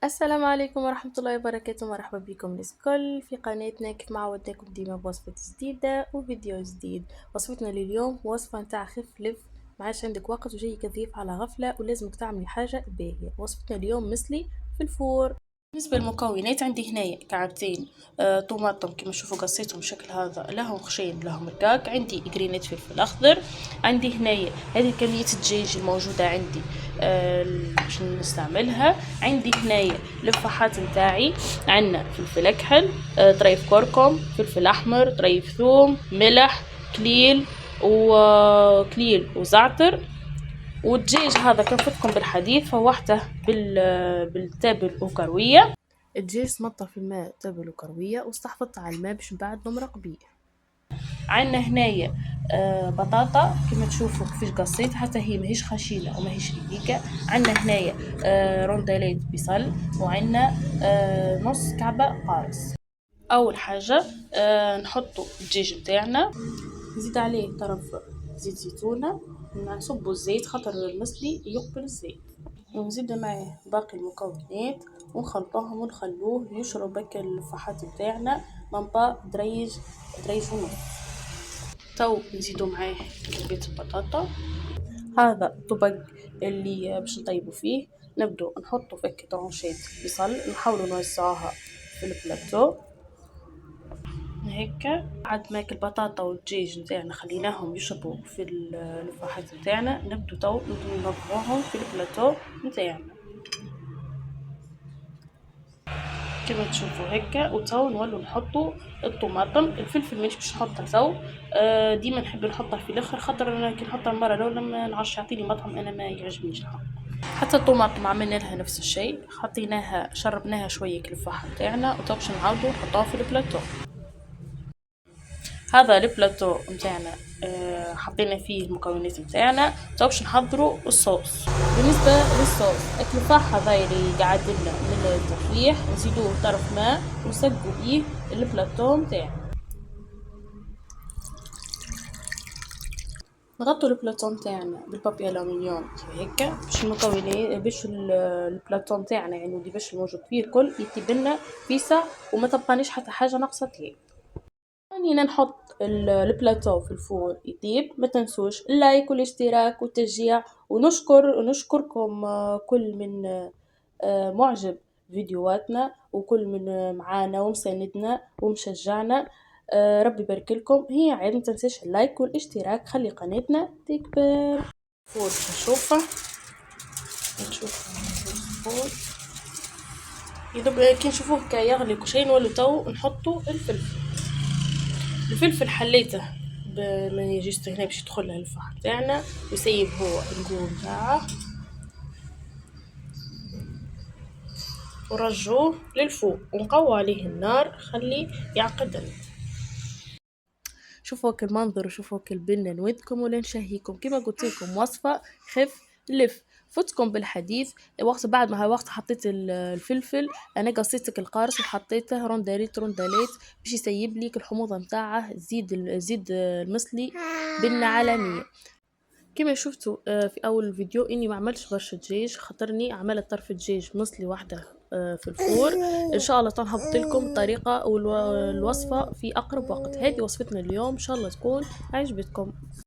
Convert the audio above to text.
السلام عليكم ورحمة الله وبركاته. مرحبا بكم الناس الكل في قناتنا. كيف ما عودناكم ديما بوصفة جديدة وفيديو جديد. وصفتنا لليوم وصفة نتاع خفلف، معاش عندك وقت وجاي كضيف على غفلة ولازمك تعملي حاجة باهية. وصفتنا اليوم مسلي في الفور. بالنسبة للمكونات عندي هنايا كعبتين طماطم كما تشوفوا قصيتهم بشكل هذا، لهم خشين لهم رقاق. عندي قرينة فلفل أخضر. عندي هنايا هذه كمية الدجاج الموجودة عندي باش نستعملها. عندي هنايا لفاحات نتاعي، عندنا فلفل أكحل، طريف كركم، فلفل أحمر، طريف ثوم، ملح، كليل وكليل وزعتر. والدجاج هذا كان فتكم بالحديث فوحته بالتابل وكروية. الدجاج سمطه في الماء تابل وكروية واستحفظت على الماء باش من بعد نمرق بيه. عندنا هنايا بطاطا كما تشوفوا كيفاش قصيت، حتى هي ماهيش خشينة وماهيش رقيقة. عندنا هنايا رونديلات بصل، وعندنا نص كعبة قارص. اول حاجة نحطوا الدجاج متاعنا، نزيد عليه طرف زيت زيتونة، نصبوا الزيت خاطر المسلي يقبل الزيت، ونزيد معاه باقي المكونات ونخلطوهم ونخلوه يشرب هكا اللفاحات متاعنا منطا دريج ونص. تو نزيدو معاه كبية البطاطا. هذا الطبق اللي باش نطيبو فيه. نبدو نحطو فك طرونشات بصل، نحاولو نوزعوها في البلاتو هكا. بعد ما البطاطا والدجاج نتاعنا خليناهم يشربوا في اللفاحات نتاعنا، نبدو تو نضربوهم في البلاتو نتاعنا كما تشوفوا هكا. وتو نولوا نحطوا الطماطم. الفلفل مش باش نحطها تو، ديما نحب نحطها في الاخر خاطر انا كي نحطها المره الاولى ما نعرفش يعطيني مطعم، انا ما يعجبنيش نحط. حتى الطماطم عملنا لها نفس الشيء، حطيناها شربناها شويه الفاحه نتاعنا، وتو باش نعاودوا نحطوها في البلاتو. هذا البلاتو نتاعنا حطينا فيه المكونات نتاعنا. تو باش نحضروا الصوص. بالنسبه للصوص التفاح هذا اللي قاعد لنا من التفريح نزيدوه طرف ماء ونسقوا بيه البلاتو نتاعنا. نغطوا البلاتو نتاعنا بالبابي الومنيوم هكا باش المكونات باش البلاتو نتاعنا يعني اللي باش الموجود فيه الكل يطيب لنا بيسا وما تبقانيش حتى حاجه ناقصه فيه. خلينا نحط البلاتو في الفور يطيب. ما تنسوش اللايك والاشتراك والتشجيع، ونشكركم كل من معجب فيديوهاتنا، وكل من معانا ومساندنا ومشجعنا. ربي يبارك لكم. هي عاد ما تنساش اللايك والاشتراك، خلي قناتنا تكبر. فور نشوفه فور كي نشوفوه كي يغلي كل شيء نولو تو نحطو الفلفل حليته ما يجيش هنا باش يدخل الفحم تاعنا ويسيب هو القوم تاعه، ورجوه للفوق ونقوى عليه النار خليه يعقد. شوفوا هاك المنظر وشوفوا هاك البنة نودكم ولا نشهيكم. كما قلت لكم وصفة خف لف فتكم بالحديث. وقت بعد ما وقت حطيت الفلفل انا قصيتك القارص وحطيته رونداليت باش يسيب ليك الحموضه نتاعه. زيد المسلي بنة عالمية. كما شفتوا في اول فيديو اني ما عملتش برشا دجاج خاطرني عملت طرف دجاج مصلي واحده في الفور. ان شاء الله تنهبط لكم الطريقه والوصفه في اقرب وقت. هذه وصفتنا اليوم، ان شاء الله تكون عجبتكم.